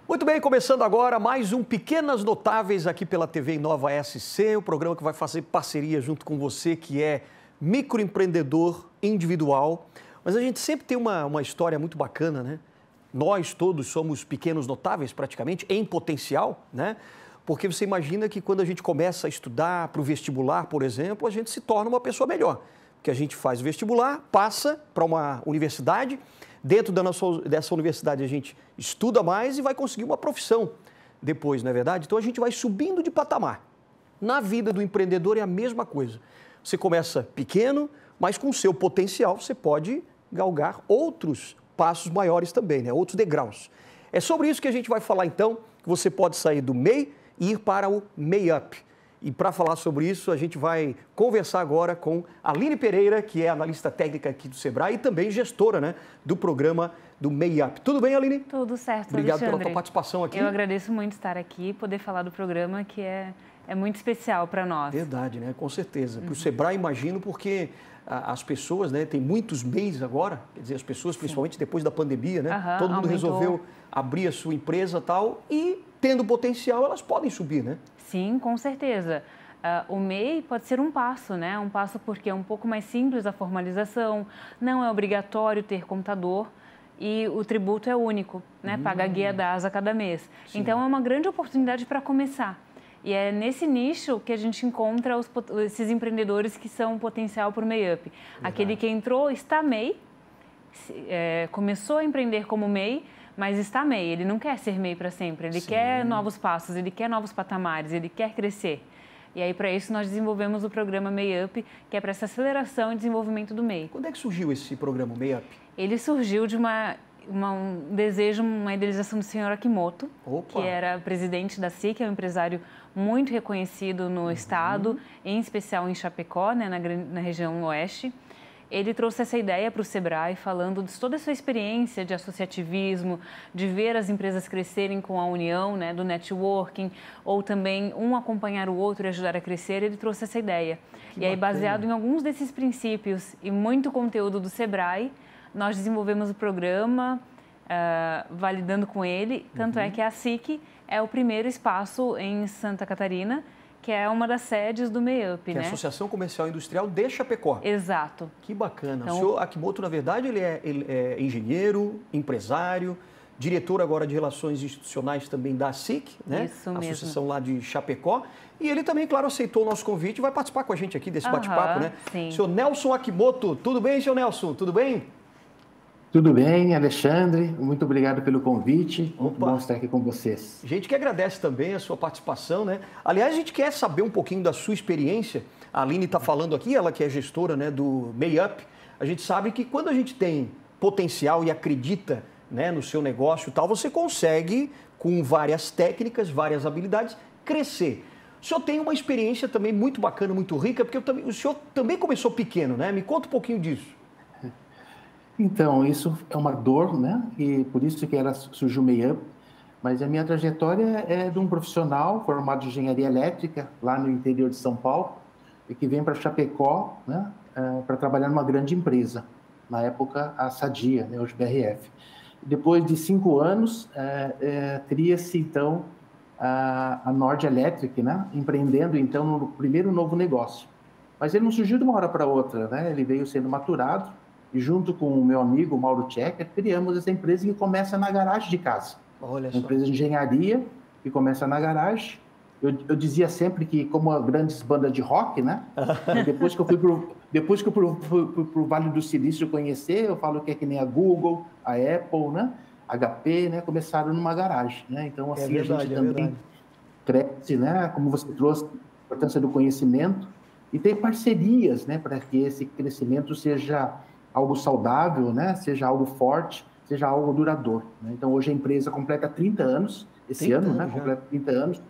Muito bem, começando agora mais um Pequenas Notáveis aqui pela TV Inova SC, o programa que vai fazer parceria junto com você que é microempreendedor individual. Mas a gente sempre tem uma história muito bacana, né? Nós todos somos pequenos notáveis praticamente, em potencial, né? Porque você imagina que quando a gente começa a estudar para o vestibular, por exemplo, a gente se torna uma pessoa melhor. Porque a gente faz o vestibular, passa para uma universidade, dentro dessa universidade a gente estuda mais e vai conseguir uma profissão depois, não é verdade? Então a gente vai subindo de patamar. Na vida do empreendedor é a mesma coisa. Você começa pequeno, mas com o seu potencial você pode galgar outros passos maiores também, né? Outros degraus. É sobre isso que a gente vai falar então, que você pode sair do MEI e ir para o MEI-UP. E para falar sobre isso, a gente vai conversar agora com a Aline Pereira, que é analista técnica aqui do Sebrae e também gestora, né, do programa do MEI-UP. Tudo bem, Aline? Tudo certo, Obrigado Alexandre. pela tua participação aqui. Eu agradeço muito estar aqui e poder falar do programa, que é muito especial para nós. Verdade, né? Com certeza. Para o Sebrae, imagino, porque as pessoas, né, tem muitos MEIs agora, quer dizer, as pessoas, principalmente depois da pandemia, né? Todo mundo resolveu abrir a sua empresa e tal, e tendo potencial, elas podem subir, né? Sim, com certeza. O MEI pode ser um passo, né? Um passo porque é um pouco mais simples a formalização, não é obrigatório ter computador e o tributo é único, né? Paga a guia da ASA cada mês. Sim. Então, é uma grande oportunidade para começar. E é nesse nicho que a gente encontra esses empreendedores que são potencial para o MEI-UP. Aquele que entrou, está MEI, começou a empreender como MEI, mas está MEI, ele não quer ser MEI para sempre, ele quer novos passos, ele quer novos patamares, ele quer crescer. E aí, para isso, nós desenvolvemos o programa MEI-UP, que é para essa aceleração e desenvolvimento do MEI. Quando é que surgiu esse programa MEI-UP? Ele surgiu de um desejo, uma idealização do senhor Akimoto, que era presidente da SIC, é um empresário muito reconhecido no estado, em especial em Chapecó, né, na região oeste. Ele trouxe essa ideia para o Sebrae, falando de toda a sua experiência de associativismo, de ver as empresas crescerem com a união, né, do networking, ou também um acompanhar o outro e ajudar a crescer. Ele trouxe essa ideia. E aí, baseado em alguns desses princípios e muito conteúdo do Sebrae, nós desenvolvemos o programa, validando com ele. Tanto é que a SIC é o primeiro espaço em Santa Catarina, que é uma das sedes do MEI-UP, né? Que é a Associação Comercial e Industrial de Chapecó. Exato. Que bacana. Então, o senhor Akimoto, na verdade, ele é engenheiro, empresário, diretor agora de Relações Institucionais também da SIC, né? Isso mesmo. Associação lá de Chapecó. E ele também, claro, aceitou o nosso convite e vai participar com a gente aqui desse bate-papo, né? Sim. Senhor Nelson Akimoto, tudo bem, senhor Nelson? Tudo bem? Tudo bem, Alexandre. Muito obrigado pelo convite. Muito bom estar aqui com vocês. A gente que agradece também a sua participação, né? Aliás, a gente quer saber um pouquinho da sua experiência. A Aline está falando aqui, ela que é gestora, né, do MEI-UP. A gente sabe que quando a gente tem potencial e acredita, né, no seu negócio e tal, você consegue, com várias técnicas, várias habilidades, crescer. O senhor tem uma experiência também muito bacana, muito rica, porque o senhor também começou pequeno, né? Me conta um pouquinho disso. Então, isso é uma dor, né? E por isso que surgiu o MEI-UP. Mas a minha trajetória é de um profissional formado em engenharia elétrica, lá no interior de São Paulo, e que vem para Chapecó, né, para trabalhar numa grande empresa. Na época, a Sadia, né, hoje BRF. Depois de 5 anos, cria-se, então, a Nord Electric, né, empreendendo, então, no primeiro novo negócio. Mas ele não surgiu de uma hora para outra, né? Ele veio sendo maturado, e junto com o meu amigo Mauro Checker, criamos essa empresa que começa na garagem de casa. Olha só. Uma empresa de engenharia que começa na garagem. Eu dizia sempre que, como grandes bandas de rock, né? Depois que eu fui pro Vale do Silício conhecer, eu falo que é que nem a Google, a Apple, né? HP, né? Começaram numa garagem, né? Então, assim, a gente também cresce, né? Como você trouxe, a importância do conhecimento e ter parcerias, né? Para que esse crescimento seja algo saudável, né? Seja algo forte, seja algo duradouro, né? Então, hoje a empresa completa 30 anos, esse ano, né? Completa 30 anos.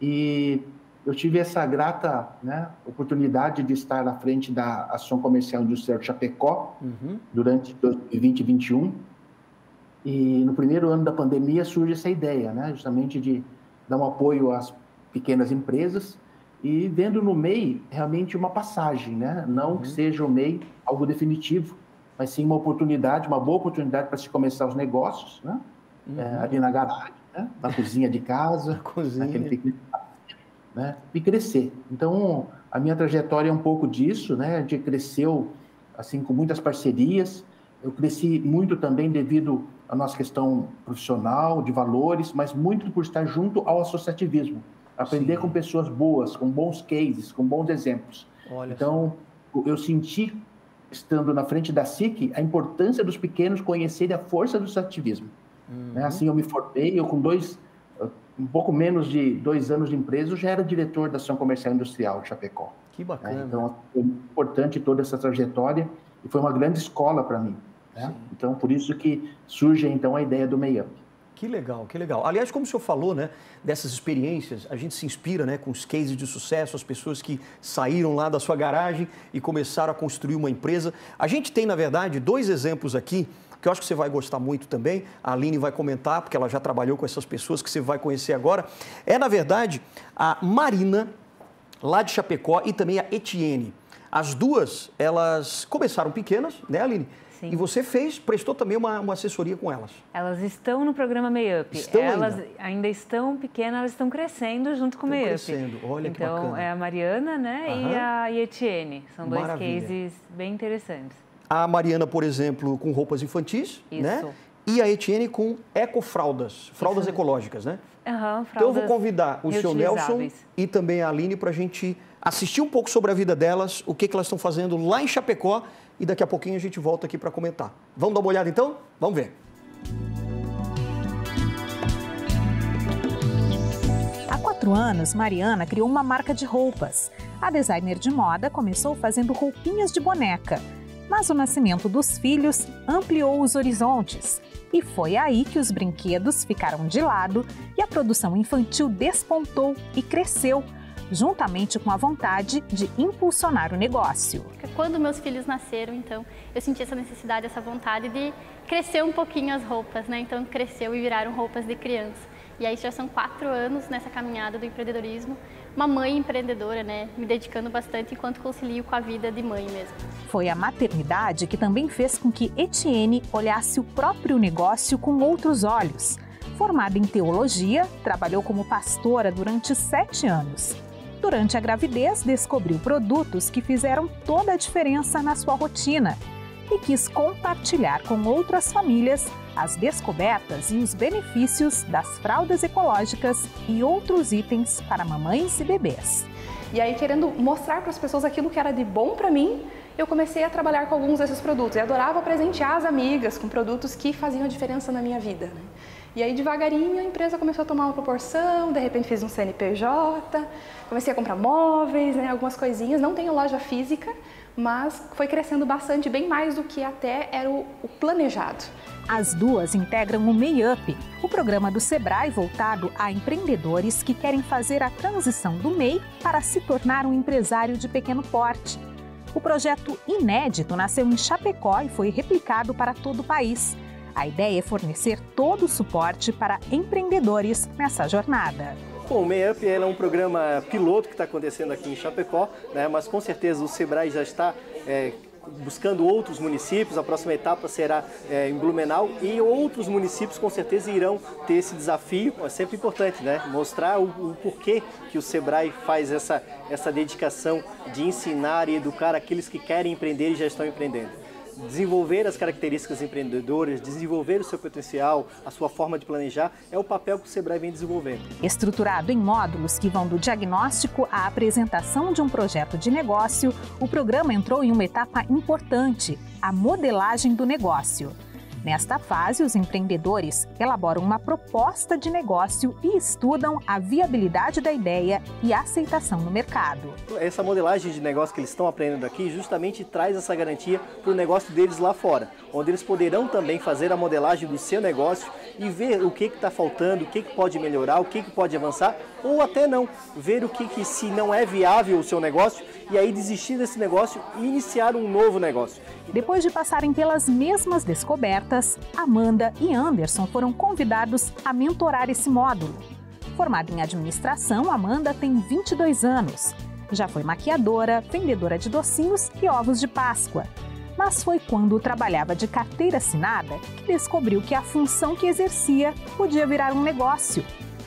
E eu tive essa grata, né, oportunidade de estar à frente da Ação Comercial Industrial de Chapecó durante 2020 e 2021. E no primeiro ano da pandemia surge essa ideia, né? Justamente de dar um apoio às pequenas empresas e vendo no MEI realmente uma passagem, né? Não que seja o MEI algo definitivo, mas sim uma oportunidade, uma boa oportunidade para se começar os negócios, né? Ali na garagem, né? Na cozinha de casa, naquele pequeno, né? E crescer. Então, a minha trajetória é um pouco disso, né? A gente cresceu assim com muitas parcerias. Eu cresci muito também devido à nossa questão profissional, de valores, mas muito por estar junto ao associativismo. Aprender com pessoas boas, com bons cases, com bons exemplos. Então, eu senti, estando na frente da SIC, a importância dos pequenos conhecerem a força do associativismo. Né? Assim, eu me formei, eu com um pouco menos de 2 anos de empresa, eu já era diretor da Ação Comercial Industrial de Chapecó. Que bacana. Então, foi importante toda essa trajetória e foi uma grande escola para mim. Né? Então, por isso que surge, então, a ideia do MEIUP. Que legal, que legal. Aliás, como o senhor falou, né, dessas experiências, a gente se inspira, né, com os cases de sucesso, as pessoas que saíram lá da sua garagem e começaram a construir uma empresa. A gente tem, na verdade, 2 exemplos aqui, que eu acho que você vai gostar muito também. A Aline vai comentar, porque ela já trabalhou com essas pessoas que você vai conhecer agora. É, na verdade, a Marina, lá de Chapecó, e também a Etienne. As duas, elas começaram pequenas, né, Aline? Sim. E você prestou também uma assessoria com elas. Elas estão no programa MEIUP. Elas ainda estão pequenas, elas estão crescendo junto com o MEIUP. Crescendo, olha que bacana. Então, é a Mariana, né, e a Etienne. São 2 cases bem interessantes. A Mariana, por exemplo, com roupas infantis, né? E a Etienne com ecofraldas, fraldas ecológicas, né? Fraldas então eu vou convidar o seu Nelson e também a Aline para a gente assistir um pouco sobre a vida delas, o que elas estão fazendo lá em Chapecó, e daqui a pouquinho a gente volta aqui para comentar. Vamos dar uma olhada então? Vamos ver. Há 4 anos, Mariana criou uma marca de roupas. A designer de moda começou fazendo roupinhas de boneca, mas o nascimento dos filhos ampliou os horizontes. E foi aí que os brinquedos ficaram de lado e a produção infantil despontou e cresceu, juntamente com a vontade de impulsionar o negócio. Quando meus filhos nasceram, então, eu senti essa necessidade, essa vontade de crescer um pouquinho as roupas, né? Então, cresceu e viraram roupas de criança. E aí já são 4 anos nessa caminhada do empreendedorismo. Uma mãe empreendedora, né? Me dedicando bastante enquanto concilio com a vida de mãe mesmo. Foi a maternidade que também fez com que Etienne olhasse o próprio negócio com outros olhos. Formada em teologia, trabalhou como pastora durante 7 anos. Durante a gravidez, descobriu produtos que fizeram toda a diferença na sua rotina e quis compartilhar com outras famílias as descobertas e os benefícios das fraldas ecológicas e outros itens para mamães e bebês. E aí, querendo mostrar para as pessoas aquilo que era de bom para mim, eu comecei a trabalhar com alguns desses produtos. Eu adorava presentear as amigas com produtos que faziam a diferença na minha vida, né? E aí, devagarinho, a empresa começou a tomar uma proporção, de repente fiz um CNPJ, comecei a comprar móveis, né, algumas coisinhas. Não tenho loja física, mas foi crescendo bastante, bem mais do que até era o planejado. As duas integram o MEIUP, o programa do Sebrae voltado a empreendedores que querem fazer a transição do MEI para se tornar um empresário de pequeno porte. O projeto inédito nasceu em Chapecó e foi replicado para todo o país. A ideia é fornecer todo o suporte para empreendedores nessa jornada. Bom, o MEIUP é um programa piloto que está acontecendo aqui em Chapecó, né? Mas com certeza o Sebrae já está buscando outros municípios. A próxima etapa será em Blumenau e outros municípios com certeza irão ter esse desafio. É sempre importante, né? Mostrar o porquê que o Sebrae faz essa dedicação de ensinar e educar aqueles que querem empreender e já estão empreendendo. Desenvolver as características empreendedoras, desenvolver o seu potencial, a sua forma de planejar, é o papel que o Sebrae vem desenvolvendo. Estruturado em módulos que vão do diagnóstico à apresentação de um projeto de negócio, o programa entrou em uma etapa importante, a modelagem do negócio. Nesta fase, os empreendedores elaboram uma proposta de negócio e estudam a viabilidade da ideia e a aceitação no mercado. Essa modelagem de negócio que eles estão aprendendo aqui justamente traz essa garantia para o negócio deles lá fora, onde eles poderão também fazer a modelagem do seu negócio e ver o que está faltando, o que pode melhorar, o que pode avançar, ou até não, ver o que se não é viável o seu negócio e aí desistir desse negócio e iniciar um novo negócio. Depois de passarem pelas mesmas descobertas, Amanda e Anderson foram convidados a mentorar esse módulo. Formada em administração, Amanda tem 22 anos. Já foi maquiadora, vendedora de docinhos e ovos de Páscoa. Mas foi quando trabalhava de carteira assinada que descobriu que a função que exercia podia virar um negócio.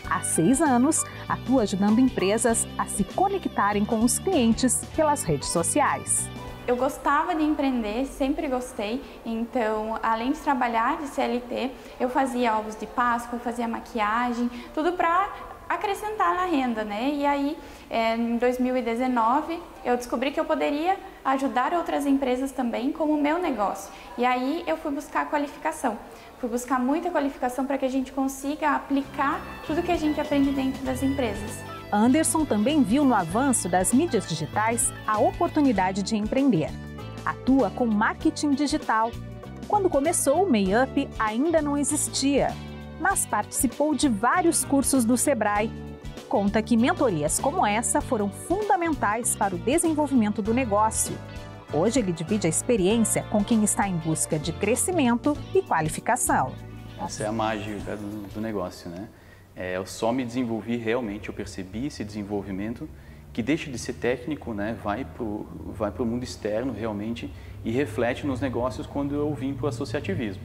Há 6 anos, atua ajudando empresas a se conectarem com os clientes pelas redes sociais. Eu gostava de empreender, sempre gostei, então além de trabalhar de CLT, eu fazia ovos de Páscoa, fazia maquiagem, tudo para acrescentar na renda, né? E aí, em 2019, eu descobri que eu poderia ajudar outras empresas também como meu negócio. E aí eu fui buscar qualificação. Fui buscar muita qualificação para que a gente consiga aplicar tudo que a gente aprende dentro das empresas. Anderson também viu no avanço das mídias digitais a oportunidade de empreender. Atua com marketing digital. Quando começou, o Meiup ainda não existia, mas participou de vários cursos do Sebrae. Conta que mentorias como essa foram fundamentais para o desenvolvimento do negócio. Hoje ele divide a experiência com quem está em busca de crescimento e qualificação. Essa é a mágica do negócio, né? Eu só me desenvolvi realmente, eu percebi esse desenvolvimento que deixa de ser técnico, né? Vai pro mundo externo realmente e reflete nos negócios quando eu vim para o associativismo.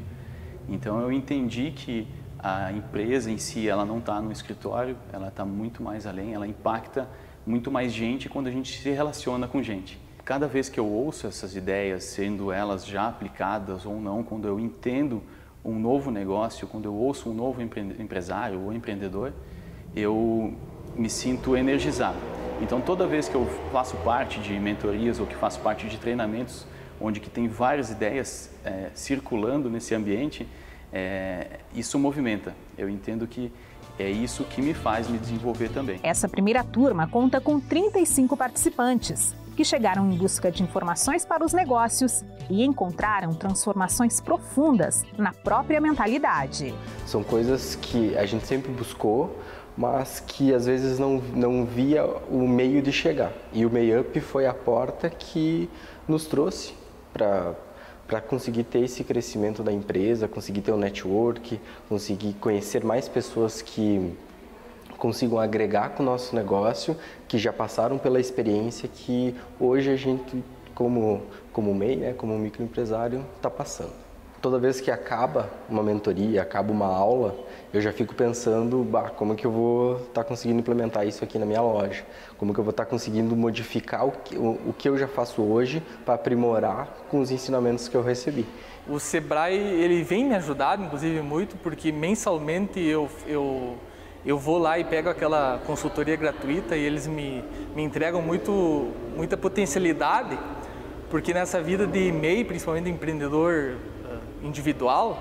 Então eu entendi que a empresa em si, ela não está no escritório, ela está muito mais além, ela impacta muito mais gente quando a gente se relaciona com gente. Cada vez que eu ouço essas ideias, sendo elas já aplicadas ou não, quando eu entendo um novo negócio, quando eu ouço um novo empresário ou empreendedor, eu me sinto energizado. Então, toda vez que eu faço parte de mentorias ou que faço parte de treinamentos, onde que tem várias ideias circulando nesse ambiente, isso movimenta. Eu entendo que é isso que me faz me desenvolver também. Essa primeira turma conta com 35 participantes, que chegaram em busca de informações para os negócios e encontraram transformações profundas na própria mentalidade. São coisas que a gente sempre buscou, mas que às vezes não via o meio de chegar. E o Meiup foi a porta que nos trouxe para conseguir ter esse crescimento da empresa, conseguir ter um network, conseguir conhecer mais pessoas que consigam agregar com o nosso negócio, que já passaram pela experiência que hoje a gente, como MEI, né, como microempresário, está passando. Toda vez que acaba uma mentoria, acaba uma aula, eu já fico pensando, como que eu vou estar conseguindo implementar isso aqui na minha loja? Como que eu vou estar conseguindo modificar o que eu já faço hoje para aprimorar com os ensinamentos que eu recebi? O Sebrae, ele vem me ajudando, inclusive, muito, porque mensalmente eu vou lá e pego aquela consultoria gratuita e eles me entregam muita potencialidade, porque nessa vida de MEI, principalmente empreendedor individual,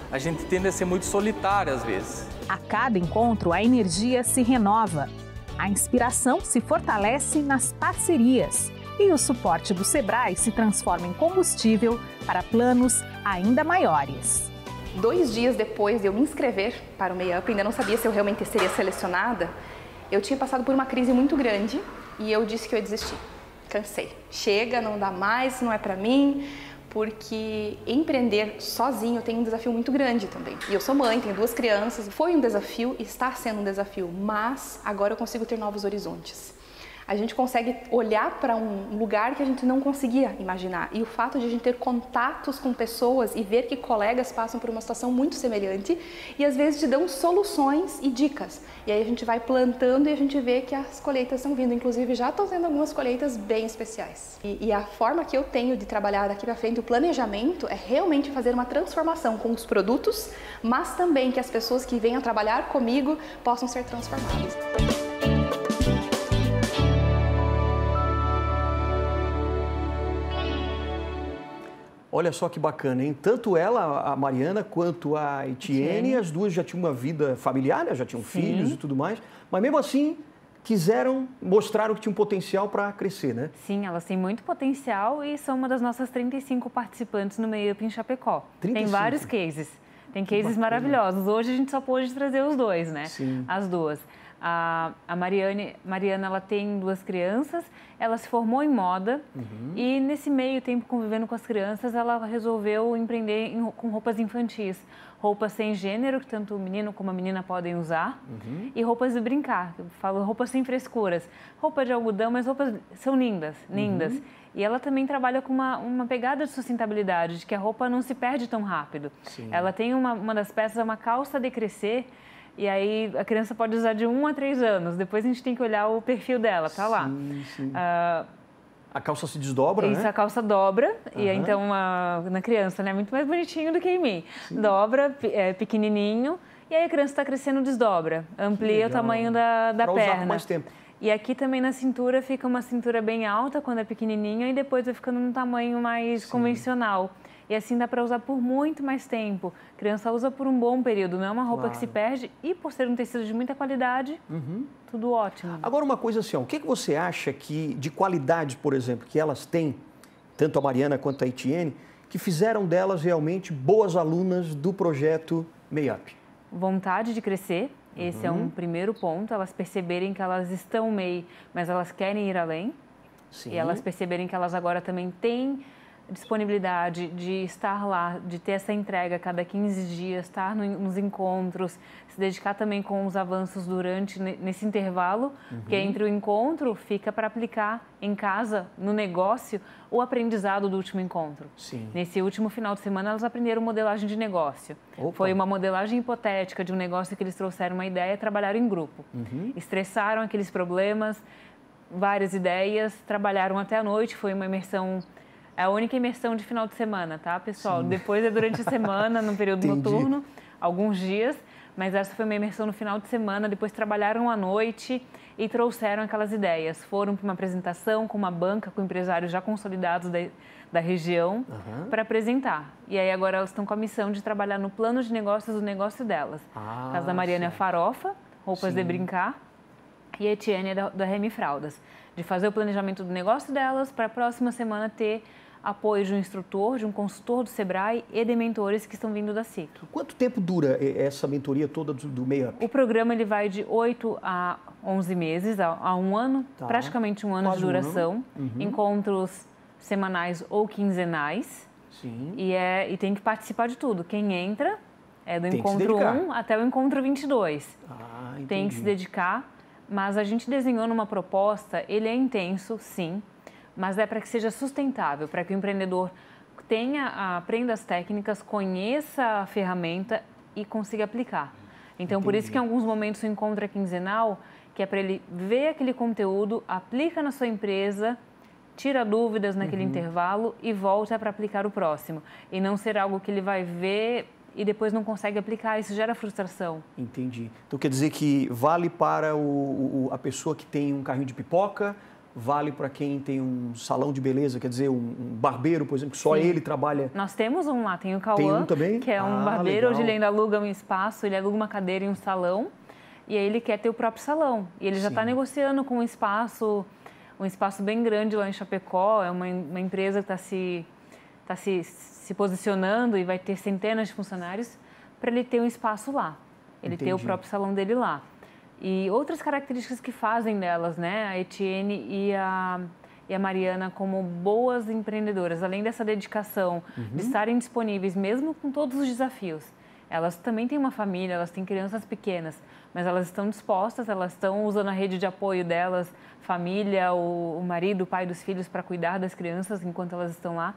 a gente tende a ser muito solitário às vezes. A cada encontro, a energia se renova, a inspiração se fortalece nas parcerias e o suporte do Sebrae se transforma em combustível para planos ainda maiores. 2 dias depois de eu me inscrever para o Meiup, ainda não sabia se eu realmente seria selecionada, eu tinha passado por uma crise muito grande e eu disse que eu ia desistir. Cansei. Chega, não dá mais, não é para mim, porque empreender sozinho tem um desafio muito grande também. E eu sou mãe, tenho 2 crianças, foi um desafio, está sendo um desafio, mas agora eu consigo ter novos horizontes. A gente consegue olhar para um lugar que a gente não conseguia imaginar. E o fato de a gente ter contatos com pessoas e ver que colegas passam por uma situação muito semelhante e às vezes te dão soluções e dicas. E aí a gente vai plantando e a gente vê que as colheitas estão vindo. Inclusive já estou tendo algumas colheitas bem especiais. E a forma que eu tenho de trabalhar daqui para frente, o planejamento, é realmente fazer uma transformação com os produtos, mas também que as pessoas que venham trabalhar comigo possam ser transformadas. Olha só que bacana, hein? Tanto ela, a Mariana, quanto a Etienne, as duas já tinham uma vida familiar, né? Já tinham filhos e tudo mais, mas mesmo assim mostraram que tinham potencial para crescer, né? Sim, elas têm muito potencial e são uma das nossas 35 participantes no Meiup em Chapecó. 35. Tem vários cases. Tem cases maravilhosos. Hoje a gente só pôde trazer os 2, né? Sim. As duas. A Mariana, ela tem 2 crianças, ela se formou em moda e nesse meio tempo convivendo com as crianças, ela resolveu empreender com roupas infantis. Roupas sem gênero, que tanto o menino como a menina podem usar, e roupas de brincar, eu falo roupas sem frescuras. Roupa de algodão, mas roupas são lindas. E ela também trabalha com uma pegada de sustentabilidade, de que a roupa não se perde tão rápido. Sim. Ela tem uma das peças, uma calça de crescer, e aí a criança pode usar de 1 a 3 anos. Depois a gente tem que olhar o perfil dela, tá lá. Sim. A calça se desdobra, né? Isso, a calça dobra, e então na criança, né? Muito mais bonitinho do que em mim. Sim. Dobra, pequenininho, e aí a criança está crescendo, desdobra. Amplia o tamanho da perna. Para usar com mais tempo. E aqui também na cintura fica uma cintura bem alta quando é pequenininha e depois vai ficando num tamanho mais convencional. E assim dá para usar por muito mais tempo. A criança usa por um bom período, não é uma roupa que se perde. E por ser um tecido de muita qualidade, tudo ótimo. Agora uma coisa assim, o que você acha que de qualidade, por exemplo, que elas têm, tanto a Mariana quanto a Etienne, que fizeram delas realmente boas alunas do projeto MEI-UP? Vontade de crescer. Esse é um primeiro ponto, elas perceberem que elas estão MEI, mas elas querem ir além. Sim. E elas perceberem que elas agora também têm disponibilidade de estar lá, de ter essa entrega a cada 15 dias, estar nos encontros, se dedicar também com os avanços nesse intervalo, porque entre o encontro fica para aplicar em casa, no negócio, o aprendizado do último encontro. Sim. Nesse último final de semana, elas aprenderam modelagem de negócio. Opa. Foi uma modelagem hipotética de um negócio que eles trouxeram uma ideia e trabalharam em grupo. Estressaram aqueles problemas, várias ideias, trabalharam até a noite, foi uma imersão. É a única imersão de final de semana, tá, pessoal? Sim. Depois é durante a semana, no período noturno, alguns dias. Mas essa foi uma imersão no final de semana. Depois trabalharam à noite e trouxeram aquelas ideias. Foram para uma apresentação com uma banca, com empresários já consolidados da região, para apresentar. E aí agora elas estão com a missão de trabalhar no plano de negócios do negócio delas. A casa da Mariana é a Farofa, roupas de brincar, e a Etienne é da Remy Fraldas. De fazer o planejamento do negócio delas para a próxima semana ter apoio de um instrutor, de um consultor do Sebrae e de mentores que estão vindo da SIC. Quanto tempo dura essa mentoria toda do MEI-UP? O programa ele vai de 8 a 11 meses, a 1 ano, praticamente um ano de duração. Encontros semanais ou quinzenais. Sim. E tem que participar de tudo. Quem entra é do encontro 1 até o encontro 22. Tem que se dedicar, mas a gente desenhou numa proposta, ele é intenso, sim, mas é para que seja sustentável, para que o empreendedor aprenda as técnicas, conheça a ferramenta e consiga aplicar. Então, por isso que em alguns momentos o encontro é quinzenal, que é para ele ver aquele conteúdo, aplica na sua empresa, tira dúvidas naquele intervalo e volta para aplicar o próximo. E não ser algo que ele vai ver e depois não consegue aplicar, isso gera frustração. Entendi. Então, quer dizer que vale para a pessoa que tem um carrinho de pipoca, vale para quem tem um salão de beleza, quer dizer, um barbeiro, por exemplo, que só ele trabalha. Nós temos um lá, tem o Cauã, tem um também? Que é um barbeiro, legal. Hoje ele ainda aluga um espaço, ele aluga uma cadeira em um salão, e aí ele quer ter o próprio salão. E ele já está negociando com um espaço bem grande lá em Chapecó, é uma empresa que está se posicionando e vai ter centenas de funcionários para ele ter um espaço lá, ele ter o próprio salão dele lá. E outras características que fazem delas, né, a Etienne e a Mariana como boas empreendedoras, além dessa dedicação de estarem disponíveis mesmo com todos os desafios. Elas também têm uma família, elas têm crianças pequenas, mas elas estão dispostas, elas estão usando a rede de apoio delas, família, o marido, o pai dos filhos para cuidar das crianças enquanto elas estão lá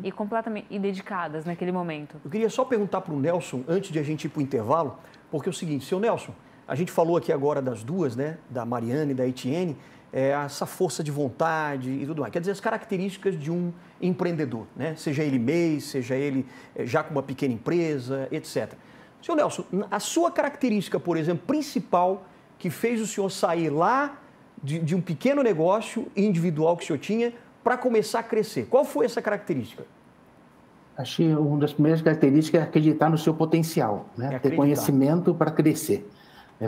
e completamente dedicadas naquele momento. Eu queria só perguntar para o Nelson, antes de a gente ir para o intervalo, porque é o seguinte, seu Nelson, a gente falou aqui agora das duas, né, da Mariana e da Etienne, essa força de vontade e tudo mais. Quer dizer, as características de um empreendedor, né? Seja ele MEI, seja ele já com uma pequena empresa, etc. Senhor Nelson, a sua característica, por exemplo, principal que fez o senhor sair lá de um pequeno negócio individual que o senhor tinha para começar a crescer, qual foi essa característica? Acho que uma das primeiras características é acreditar no seu potencial, né? Ter conhecimento para crescer.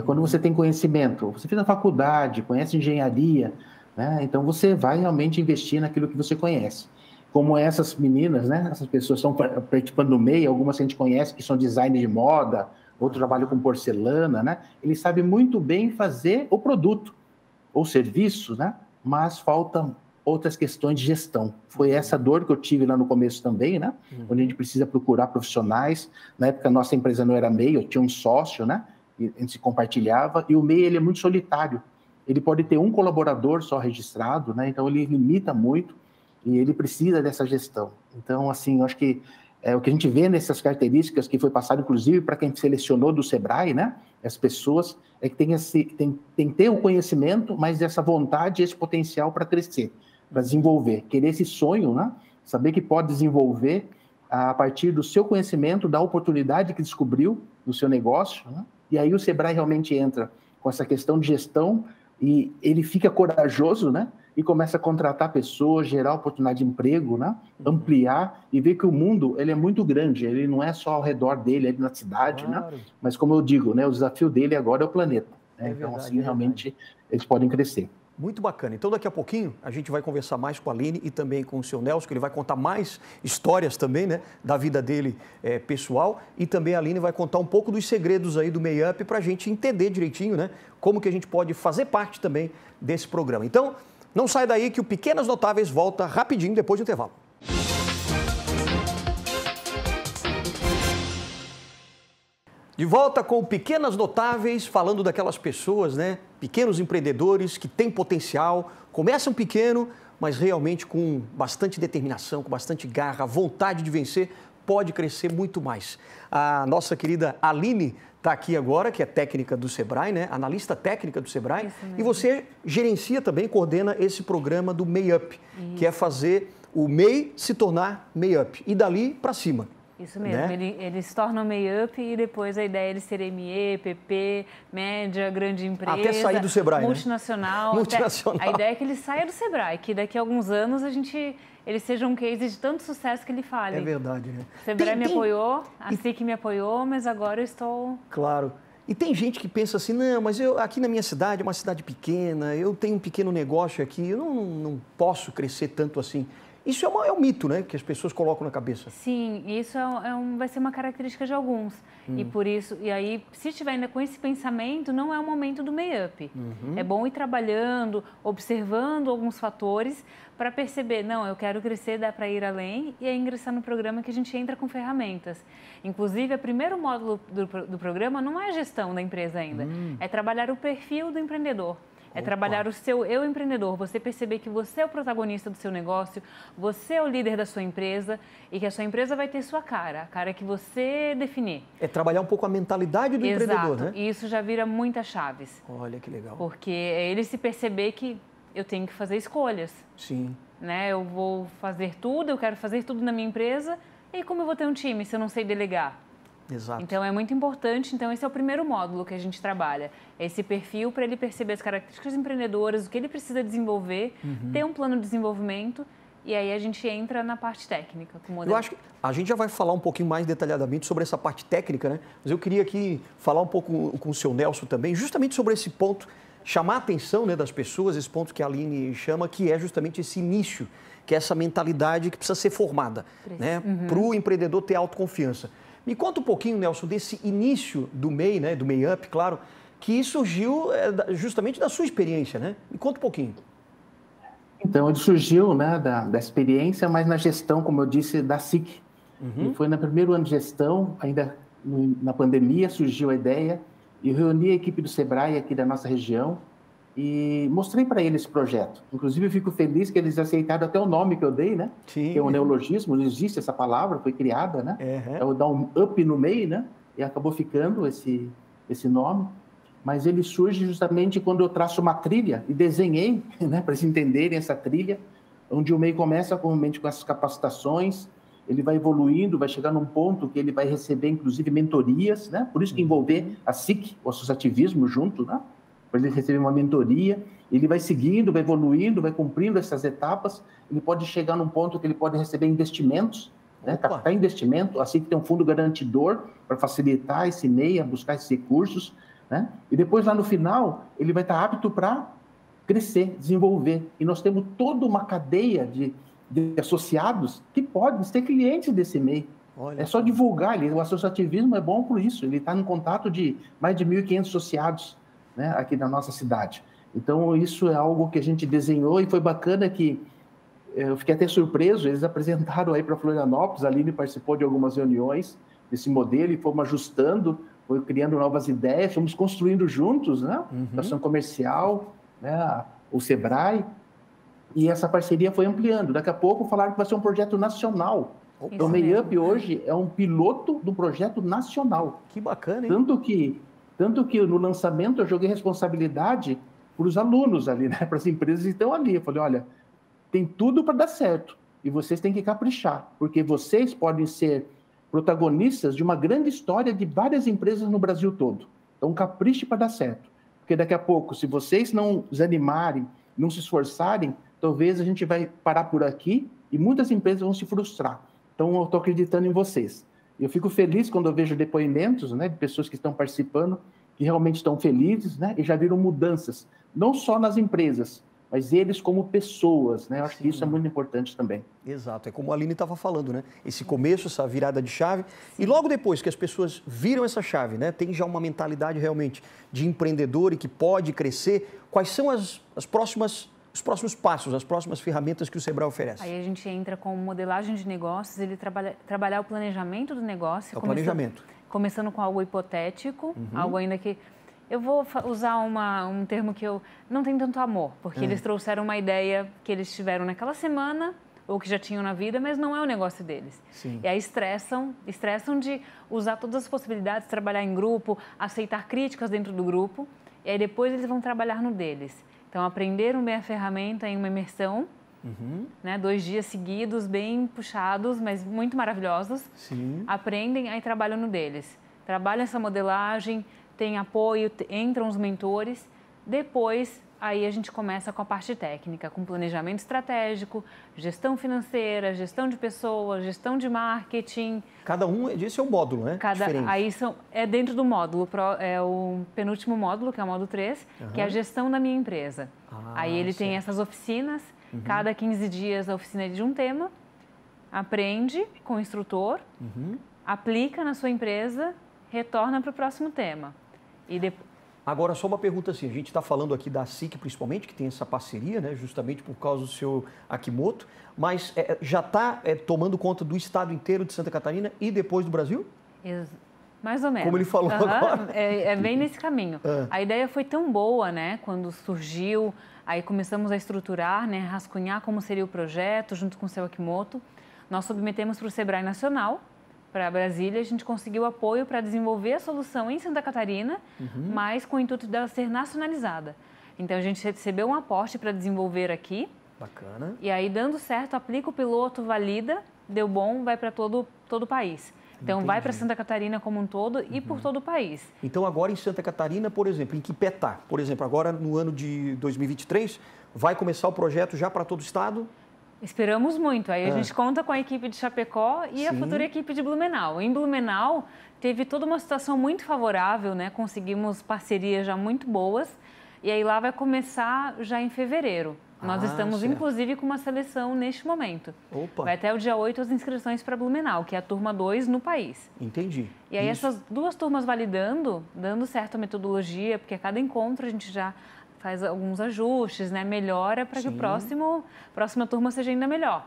Quando você tem conhecimento, você fez a faculdade, conhece engenharia, né? Então você vai realmente investir naquilo que você conhece. Como essas meninas, né? Essas pessoas estão participando do MEI, algumas que a gente conhece que são design de moda, outro trabalha com porcelana, né? Ele sabe muito bem fazer o produto ou serviço, né? Mas faltam outras questões de gestão. Foi essa dor que eu tive lá no começo também, né? Onde a gente precisa procurar profissionais. Na época, a nossa empresa não era MEI, eu tinha um sócio, né? E a gente se compartilhava. E o MEI, ele é muito solitário. Ele pode ter um colaborador só registrado, né? Então, ele limita muito e ele precisa dessa gestão. Então, assim, eu acho que o que a gente vê nessas características que foi passado, inclusive, para quem selecionou do Sebrae, né? As pessoas, é que tem que ter o conhecimento, mas essa vontade, esse potencial para crescer, para desenvolver, querer esse sonho, né? Saber que pode desenvolver a partir do seu conhecimento, da oportunidade que descobriu no seu negócio, né? E aí o Sebrae realmente entra com essa questão de gestão e ele fica corajoso, né? E começa a contratar pessoas, gerar oportunidade de emprego, né? Ampliar e ver que o mundo ele é muito grande, ele não é só ao redor dele, ele na cidade, né? Mas como eu digo, né? O desafio dele agora é o planeta. Né? Então, assim, realmente, eles podem crescer. Muito bacana. Então, daqui a pouquinho, a gente vai conversar mais com a Aline e também com o seu Nelson, que ele vai contar mais histórias também, né, da vida dele pessoal. E também a Aline vai contar um pouco dos segredos aí do MEI-UP para a gente entender direitinho, né, como que a gente pode fazer parte também desse programa. Então, não sai daí que o Pequenas Notáveis volta rapidinho depois do intervalo. De volta com Pequenas Notáveis, falando daquelas pessoas, né? Pequenos empreendedores que têm potencial, começam pequeno, mas realmente com bastante determinação, com bastante garra, vontade de vencer, pode crescer muito mais. A nossa querida Aline está aqui agora, que é técnica do Sebrae, né? Analista técnica do Sebrae. E você gerencia também, coordena esse programa do MEI-UP, que é fazer o MEI se tornar MEI-UP e dali para cima. Isso mesmo, né? Eles se tornam MEI-UP e depois a ideia é eles serem ME, PP, média, grande empresa. Até sair do Sebrae, multinacional. Né? Multinacional. A ideia é que ele saia do Sebrae, que daqui a alguns anos ele seja um case de tanto sucesso que ele fale. É verdade, né? O Sebrae me apoiou, a SIC me apoiou, mas agora eu estou... Claro. E tem gente que pensa assim, não, mas eu aqui na minha cidade, é uma cidade pequena, eu tenho um pequeno negócio aqui, eu não posso crescer tanto assim. Isso é um mito, né? Que as pessoas colocam na cabeça. Sim, isso vai ser uma característica de alguns. E por isso, e aí, se estiver ainda com esse pensamento, não é o momento do MEI-UP. É bom ir trabalhando, observando alguns fatores para perceber, não, eu quero crescer, dá para ir além e aí ingressar no programa que a gente entra com ferramentas. Inclusive, o primeiro módulo do programa não é a gestão da empresa ainda, é trabalhar o perfil do empreendedor. É trabalhar o seu eu empreendedor, você perceber que você é o protagonista do seu negócio, você é o líder da sua empresa e que a sua empresa vai ter sua cara, a cara que você definir. É trabalhar um pouco a mentalidade do empreendedor, né? E isso já vira muitas chaves. Olha que legal. Porque é ele se perceber que eu tenho que fazer escolhas. Sim. Né? Eu vou fazer tudo, eu quero fazer tudo na minha empresa e como eu vou ter um time se eu não sei delegar? Exato. Então, é muito importante. Então, esse é o primeiro módulo que a gente trabalha. Esse perfil para ele perceber as características empreendedoras, o que ele precisa desenvolver, ter um plano de desenvolvimento e aí a gente entra na parte técnica. Com o modelo. Eu acho que a gente já vai falar um pouquinho mais detalhadamente sobre essa parte técnica, né? Mas eu queria aqui falar um pouco com o seu Nelson também, justamente sobre esse ponto, chamar a atenção, né, das pessoas, esse ponto que a Aline chama, que é justamente esse início, que é essa mentalidade que precisa ser formada, né? Para o empreendedor ter autoconfiança. Me conta um pouquinho, Nelson, desse início do MEI, né, do MEI-UP, claro, que surgiu justamente da sua experiência, né? Me conta um pouquinho. Então, ele surgiu, né, da experiência, mas na gestão, como eu disse, da SIC. E foi no primeiro ano de gestão, ainda na pandemia, surgiu a ideia e eu reuni a equipe do Sebrae aqui da nossa região e mostrei para eles esse projeto. Inclusive, eu fico feliz que eles aceitaram até o nome que eu dei, né? Sim. Que é o neologismo, não existe essa palavra, foi criada, né? É o dar um up no meio, né? E acabou ficando esse nome. Mas ele surge justamente quando eu traço uma trilha e desenhei, né? Para eles entenderem essa trilha, onde o MEI começa comumente com essas capacitações, ele vai evoluindo, vai chegar num ponto que ele vai receber, inclusive, mentorias, né? Por isso que envolver a SIC, o associativismo, junto, né? Para ele receber uma mentoria, ele vai seguindo, vai evoluindo, vai cumprindo essas etapas, ele pode chegar num ponto que ele pode receber investimentos, né? Captar investimento, assim que tem um fundo garantidor para facilitar esse MEI a buscar esses recursos, né? E depois, lá no final, ele vai estar apto para crescer, desenvolver. E nós temos toda uma cadeia de associados que podem ser clientes desse MEI. É só divulgar. O associativismo é bom por isso. Ele está em contato de mais de 1.500 associados, né, aqui na nossa cidade. Então, isso é algo que a gente desenhou e foi bacana que eu fiquei até surpreso. Eles apresentaram aí para Florianópolis, a Aline participou de algumas reuniões desse modelo e fomos ajustando, foi criando novas ideias, fomos construindo juntos, né? A ação comercial, né? O Sebrae, e essa parceria foi ampliando. Daqui a pouco falaram que vai ser um projeto nacional. Então, o MEIUP hoje é um piloto do projeto nacional. Que bacana, hein? Tanto que no lançamento eu joguei responsabilidade para os alunos ali, né? Para as empresas que estão ali. Eu falei, olha, tem tudo para dar certo e vocês têm que caprichar, porque vocês podem ser protagonistas de uma grande história de várias empresas no Brasil todo. Então, capriche para dar certo. Porque daqui a pouco, se vocês não desanimarem, não se esforçarem, talvez a gente vai parar por aqui e muitas empresas vão se frustrar. Então, eu estou acreditando em vocês. Eu fico feliz quando eu vejo depoimentos, né, de pessoas que estão participando, que realmente estão felizes, né, e já viram mudanças, não só nas empresas, mas eles como pessoas, né? Eu acho que isso é muito importante também. Exato, é como a Aline estava falando, né? Esse começo, essa virada de chave, e logo depois que as pessoas viram essa chave, né? Tem já uma mentalidade realmente de empreendedor e que pode crescer. Quais são os próximos passos, as próximas ferramentas que o Sebrae oferece? Aí a gente entra com modelagem de negócios, ele trabalhar o planejamento do negócio. O planejamento. Começando com algo hipotético, algo ainda que... Eu vou usar um termo que eu não tenho tanto amor, porque eles trouxeram uma ideia que eles tiveram naquela semana, ou que já tinham na vida, mas não é o negócio deles. Sim. E aí estressam de usar todas as possibilidades, trabalhar em grupo, aceitar críticas dentro do grupo, e aí depois eles vão trabalhar no deles. Então, aprenderam bem a ferramenta em uma imersão, né, 2 dias seguidos, bem puxados, mas muito maravilhosos. Sim. Aprendem, aí trabalham no deles. Trabalham essa modelagem, tem apoio, entram os mentores. Depois, aí a gente começa com a parte técnica, com planejamento estratégico, gestão financeira, gestão de pessoas, gestão de marketing. Cada um, esse é um módulo, né? Diferente. Aí é dentro do módulo, é o penúltimo módulo, que é o módulo 3, que é a gestão da minha empresa. Aí ele tem essas oficinas, cada 15 dias a oficina é de um tema, aprende com o instrutor, aplica na sua empresa, retorna para o próximo tema. Agora, só uma pergunta assim, a gente está falando aqui da SIC principalmente, que tem essa parceria, né, justamente por causa do seu Akimoto, mas já está tomando conta do estado inteiro de Santa Catarina e depois do Brasil? Mais ou menos. Como ele falou agora. É bem nesse caminho. A ideia foi tão boa, né, quando surgiu, aí começamos a estruturar, né, rascunhar como seria o projeto junto com o seu Akimoto. Nós submetemos para o Sebrae Nacional, para Brasília, a gente conseguiu apoio para desenvolver a solução em Santa Catarina, mas com o intuito dela ser nacionalizada. Então, a gente recebeu um aporte para desenvolver aqui. Bacana. E aí, dando certo, aplica o piloto, valida, deu bom, vai para todo o país. Então, vai para Santa Catarina como um todo e por todo o país. Então, agora em Santa Catarina, por exemplo, em que pé está? Por exemplo, agora no ano de 2023, vai começar o projeto já para todo o estado? Esperamos muito. Aí a gente conta com a equipe de Chapecó e a futura equipe de Blumenau. Em Blumenau, teve toda uma situação muito favorável, né? Conseguimos parcerias já muito boas. E aí lá vai começar já em fevereiro. Nós estamos, inclusive, com uma seleção neste momento. Opa. Vai até o dia 8 as inscrições para Blumenau, que é a turma 2 no país. Entendi. E aí essas 2 turmas validando, dando certo a metodologia, porque a cada encontro a gente já faz alguns ajustes, né? Melhora para que a próxima turma seja ainda melhor.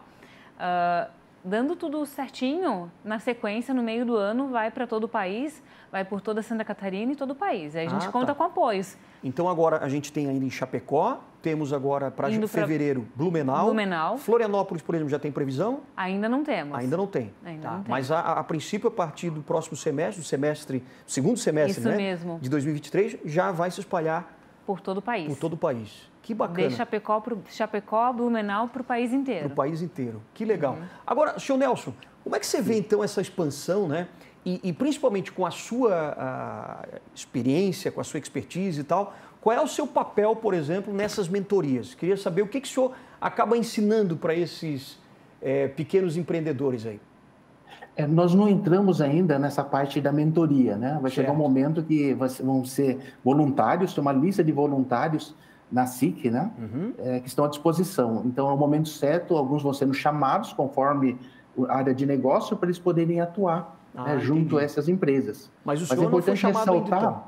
Dando tudo certinho, na sequência, no meio do ano, vai para todo o país, vai por toda Santa Catarina e todo o país. Aí a gente conta com apoios. Então agora a gente tem ainda em Chapecó, temos agora para fevereiro Blumenau. Florianópolis, por exemplo, já tem previsão? Ainda não temos. Ainda não tem. Ainda não tem. Mas a princípio, a partir do próximo semestre, segundo semestre, Isso né? mesmo. De 2023, já vai se espalhar por todo o país. Por todo o país. Que bacana. De Chapecó, Blumenau, para o país inteiro. Para o país inteiro. Que legal. Agora, senhor Nelson, como é que você vê, então, essa expansão, né? E principalmente com a sua experiência, com a sua expertise e tal, qual é o seu papel, por exemplo, nessas mentorias? Queria saber o que o senhor acaba ensinando para esses pequenos empreendedores aí. Nós não entramos ainda nessa parte da mentoria, né? Vai chegar um momento que vão ser voluntários, tem uma lista de voluntários na SIC, né? Que estão à disposição. Então, no momento certo, alguns vão sendo chamados conforme a área de negócio para eles poderem atuar junto a essas empresas. Mas o senhor não foi chamado ainda, então.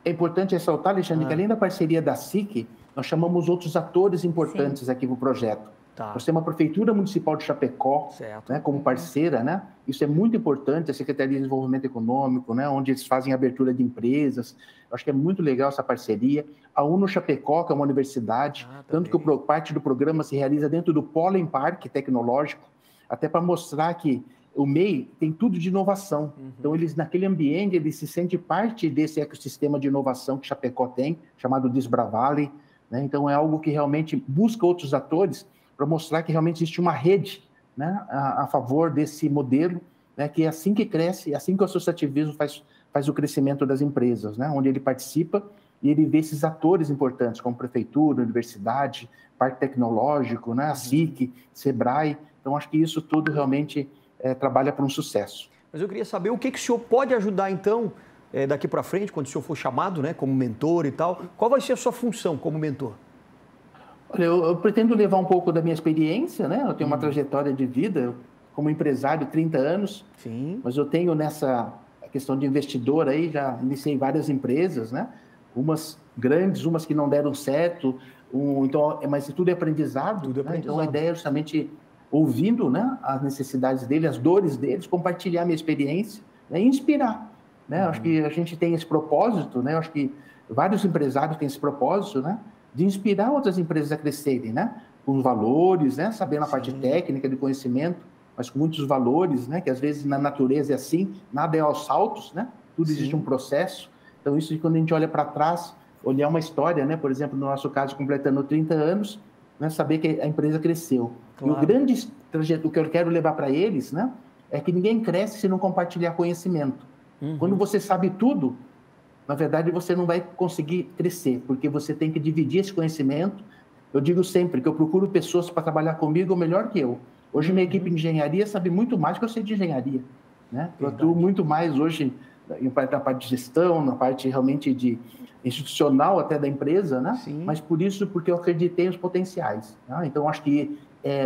É importante ressaltar, Alexandre, que além da parceria da SIC, nós chamamos outros atores importantes aqui para o projeto. Nós temos a Prefeitura Municipal de Chapecó, né, como parceira, né? Isso é muito importante, a Secretaria de Desenvolvimento Econômico, né, onde eles fazem abertura de empresas. Eu acho que é muito legal essa parceria. A UNO Chapecó, que é uma universidade, tanto que parte do programa se realiza dentro do Pollen Park Tecnológico, até para mostrar que o MEI tem tudo de inovação. Então, eles, naquele ambiente, eles se sentem parte desse ecossistema de inovação que Chapecó tem, chamado Desbravale, né? Então, é algo que realmente busca outros atores para mostrar que realmente existe uma rede, né, a favor desse modelo, né, que é assim que cresce, é assim que o associativismo faz o crescimento das empresas, né, onde ele participa e ele vê esses atores importantes, como prefeitura, universidade, parque tecnológico, né, a SIC, Sebrae. Então, acho que isso tudo realmente trabalha para um sucesso. Mas eu queria saber o que o senhor pode ajudar, então, daqui para frente, quando o senhor for chamado, né, como mentor e tal. Qual vai ser a sua função como mentor? Olha, eu pretendo levar um pouco da minha experiência, né? Eu tenho uma trajetória de vida como empresário, 30 anos. Sim. Mas eu tenho nessa questão de investidor aí, já iniciei várias empresas, né? Umas grandes, umas que não deram certo. Então, mas tudo é aprendizado. Tudo é aprendizado. Né? Então, a ideia é justamente ouvindo, né, as necessidades deles, as dores deles, compartilhar minha experiência, né, e inspirar. Né? Acho que a gente tem esse propósito, né? Acho que vários empresários têm esse propósito, né, de inspirar outras empresas a crescerem, né, com valores, né, sabendo a parte técnica de conhecimento, mas com muitos valores, né, que às vezes na natureza é assim, nada é aos saltos, né, tudo existe um processo. Então, isso quando a gente olha para trás, olhar uma história, né, por exemplo, no nosso caso, completando 30 anos, né, saber que a empresa cresceu. Claro. E o grande trajeto que eu quero levar para eles, né, é que ninguém cresce se não compartilhar conhecimento. Quando você sabe tudo, na verdade, você não vai conseguir crescer, porque você tem que dividir esse conhecimento. Eu digo sempre que eu procuro pessoas para trabalhar comigo melhor que eu. Hoje, minha equipe de engenharia sabe muito mais do que eu sei de engenharia. Né? Eu atuo muito mais hoje na parte de gestão, na parte realmente de institucional até da empresa, né? Mas porque eu acreditei nos potenciais. Né? Então, acho que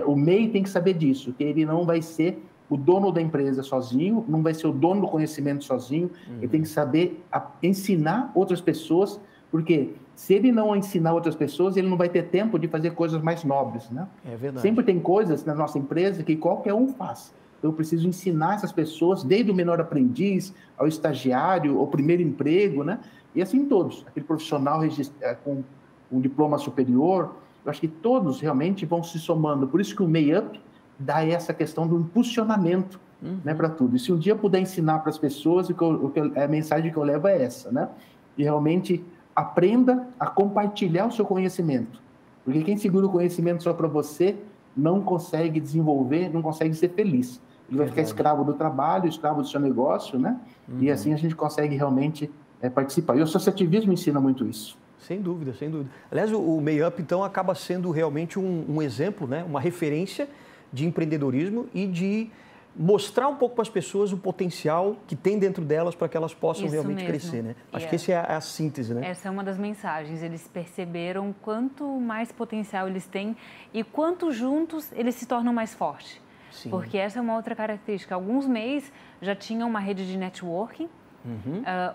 o MEI tem que saber disso, que ele não vai ser o dono da empresa sozinho, não vai ser o dono do conhecimento sozinho, ele tem que saber ensinar outras pessoas, porque se ele não ensinar outras pessoas, ele não vai ter tempo de fazer coisas mais nobres, né? É verdade. Sempre tem coisas na nossa empresa que qualquer um faz. Então, eu preciso ensinar essas pessoas, desde o menor aprendiz, ao estagiário, ao primeiro emprego, né? E assim todos. Aquele profissional com um diploma superior, eu acho que todos realmente vão se somando. Por isso que o MEI-UP dá essa questão do impulsionamento, né, para tudo. E se um dia eu puder ensinar para as pessoas, a mensagem que eu levo é essa, né? E realmente aprenda a compartilhar o seu conhecimento. Porque quem segura o conhecimento só para você não consegue desenvolver, não consegue ser feliz. Ele vai ficar escravo do trabalho, escravo do seu negócio, né? E assim a gente consegue realmente participar. E o associativismo ensina muito isso. Sem dúvida, sem dúvida. Aliás, o MEI-UP, então, acaba sendo realmente um exemplo, né? Uma referência de empreendedorismo e de mostrar um pouco para as pessoas o potencial que tem dentro delas para que elas possam realmente crescer, né? Acho que essa é a síntese, né? Essa é uma das mensagens. Eles perceberam quanto mais potencial eles têm e quanto juntos eles se tornam mais fortes. Sim. Porque essa é uma outra característica. Alguns MEIs já tinham uma rede de networking,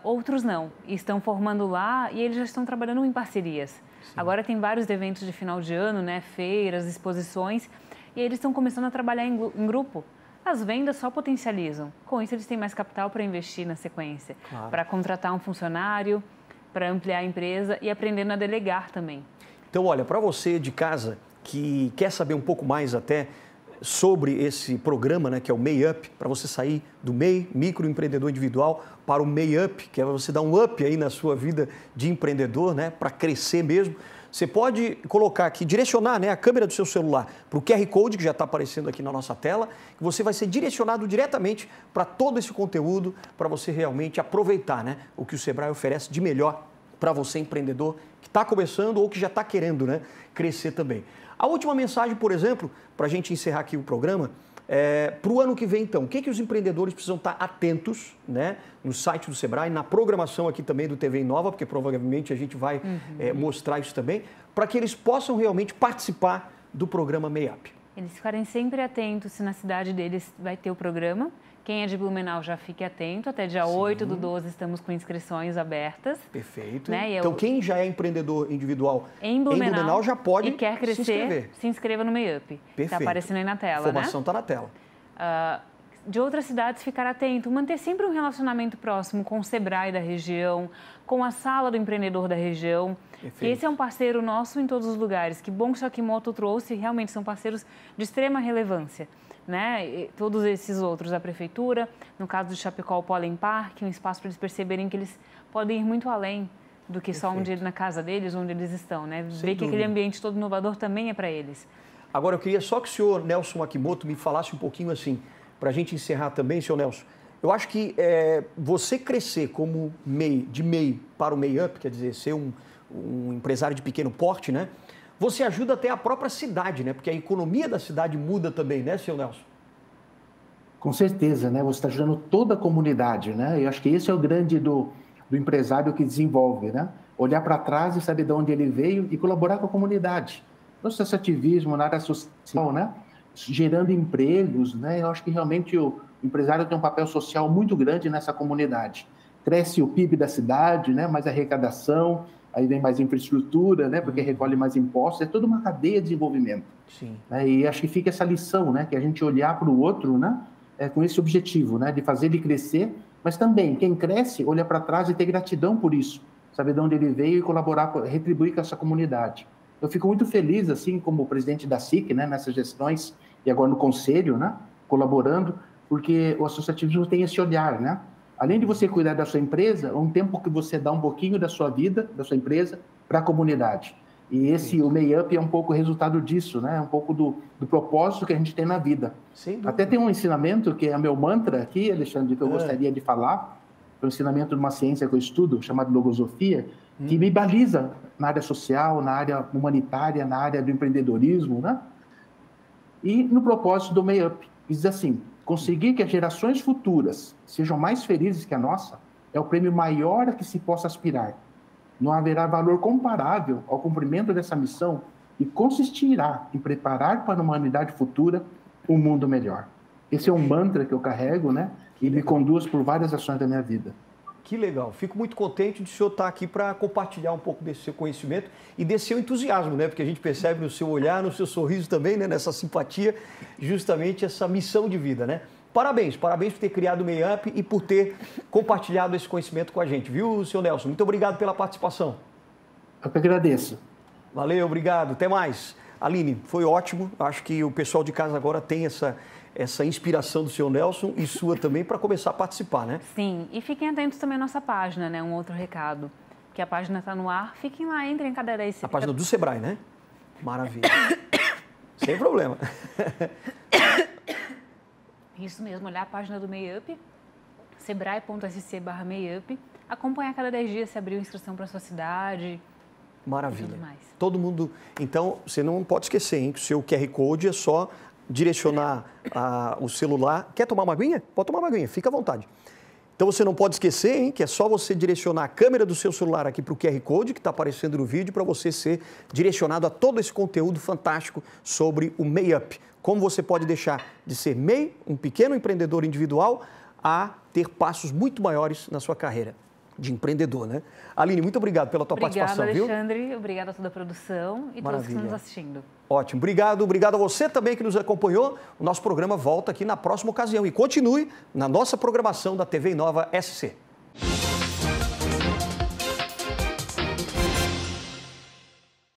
outros não. E estão formando lá e eles já estão trabalhando em parcerias. Sim. Agora tem vários eventos de final de ano, né? Feiras, exposições, e eles estão começando a trabalhar em grupo. As vendas só potencializam. Com isso, eles têm mais capital para investir na sequência, para contratar um funcionário, para ampliar a empresa e aprendendo a delegar também. Então, olha, para você de casa que quer saber um pouco mais até sobre esse programa, né, que é o MEI-UP, para você sair do MEI, microempreendedor individual, para o MEI-UP, que é você dar um up aí na sua vida de empreendedor, né, para crescer mesmo. Você pode colocar aqui, direcionar, né, a câmera do seu celular para o QR Code que já está aparecendo aqui na nossa tela, que você vai ser direcionado diretamente para todo esse conteúdo, para você realmente aproveitar, né, o que o Sebrae oferece de melhor para você, empreendedor, que está começando ou que já está querendo, né, crescer também. A última mensagem, por exemplo, para a gente encerrar aqui o programa, para o ano que vem, então, o que os empreendedores precisam estar atentos, né, no site do Sebrae, na programação aqui também do TV Inova, porque provavelmente a gente vai mostrar isso também, para que eles possam realmente participar do programa MEI-UP? Eles ficarem sempre atentos se na cidade deles vai ter o programa. Quem é de Blumenau já fique atento, até dia 8/12 estamos com inscrições abertas. Perfeito. Né? Então, quem já é empreendedor individual em Blumenau já pode e quer crescer, se inscreva no MEIUP. Está aparecendo aí na tela, A informação está na tela. De outras cidades, ficar atento, manter sempre um relacionamento próximo com o Sebrae da região, com a Sala do Empreendedor da região. Que esse é um parceiro nosso em todos os lugares. Que bom que o Akimoto trouxe, realmente são parceiros de extrema relevância. Né? E todos esses outros, a Prefeitura, no caso de Chapecó, o Pollen Park, um espaço para eles perceberem que eles podem ir muito além do que só um dia na casa deles, onde eles estão. Né? Ver que aquele ambiente todo inovador também é para eles. Agora, eu queria só que o senhor Nelson Akimoto me falasse um pouquinho assim, para a gente encerrar também, senhor Nelson. Eu acho que você crescer como MEI, de MEI para o MEIUP, quer dizer, ser um empresário de pequeno porte, né? Você ajuda até a própria cidade, né? Porque a economia da cidade muda também, né, senhor Nelson? Com certeza, né? Você está ajudando toda a comunidade, né? Eu acho que esse é o grande do empresário que desenvolve, né? Olhar para trás e saber de onde ele veio e colaborar com a comunidade. No associativismo, na área social, né? Gerando empregos, né? Eu acho que realmente o empresário tem um papel social muito grande nessa comunidade. Cresce o PIB da cidade, né? Mais arrecadação, aí vem mais infraestrutura, né? Porque recolhe mais impostos, é toda uma cadeia de desenvolvimento. Sim. E acho que fica essa lição, né? Que a gente olhar para o outro, né? Com esse objetivo, né? De fazer ele crescer, mas também quem cresce olha para trás e ter gratidão por isso, saber de onde ele veio e colaborar, retribuir com essa comunidade. Eu fico muito feliz, assim, como presidente da SIC, né? Nessas gestões e agora no conselho, né? Colaborando, porque o associativismo tem esse olhar, né? Além de você cuidar da sua empresa, é um tempo que você dá um pouquinho da sua vida, da sua empresa, para a comunidade. E o MEIUP é um pouco o resultado disso, né? É um pouco do propósito que a gente tem na vida. Até tem um ensinamento que é meu mantra aqui, Alexandre, que eu gostaria de falar, é um ensinamento de uma ciência que eu estudo, chamado logosofia, que me baliza na área social, na área humanitária, na área do empreendedorismo, né? E no propósito do MEIUP, diz assim: conseguir que as gerações futuras sejam mais felizes que a nossa é o prêmio maior a que se possa aspirar. Não haverá valor comparável ao cumprimento dessa missão e consistirá em preparar para a humanidade futura um mundo melhor. Esse é um mantra que eu carrego, né? E me conduz por várias ações da minha vida. Que legal. Fico muito contente de o senhor estar aqui para compartilhar um pouco desse seu conhecimento e desse seu entusiasmo, né? Porque a gente percebe no seu olhar, no seu sorriso também, né? Nessa simpatia, justamente essa missão de vida, né? Parabéns por ter criado o MEIUP e por ter compartilhado esse conhecimento com a gente, viu, senhor Nelson? Muito obrigado pela participação. Eu que agradeço. Valeu, obrigado. Até mais. Aline, foi ótimo. Acho que o pessoal de casa agora tem essa inspiração do senhor Nelson e sua também para começar a participar, né? Sim, e fiquem atentos também à nossa página, né? Um outro recado, que a página está no ar. Fiquem lá, entrem em cada 10... A página do Sebrae, né? Maravilha. Sem problema. Isso mesmo, olhar a página do MEIUP, sebrae.sc/MEIUP, acompanhar cada 10 dias se abriu inscrição para a sua cidade. Maravilha. E tudo mais. Todo mundo... Então, você não pode esquecer, hein, que o seu QR Code é só direcionar o celular. Quer tomar uma aguinha? Pode tomar uma aguinha, fica à vontade. Então, você não pode esquecer, hein, que é só você direcionar a câmera do seu celular aqui para o QR Code, que está aparecendo no vídeo, para você ser direcionado a todo esse conteúdo fantástico sobre o MEIUP. Como você pode deixar de ser MEI, um pequeno empreendedor individual, a ter passos muito maiores na sua carreira de empreendedor, né? Aline, muito obrigado pela tua participação, viu? Obrigada, Alexandre. Obrigada a toda a produção e todos que estão nos assistindo. Ótimo. Obrigado a você também que nos acompanhou. O nosso programa volta aqui na próxima ocasião. E continue na nossa programação da TV Inova SC.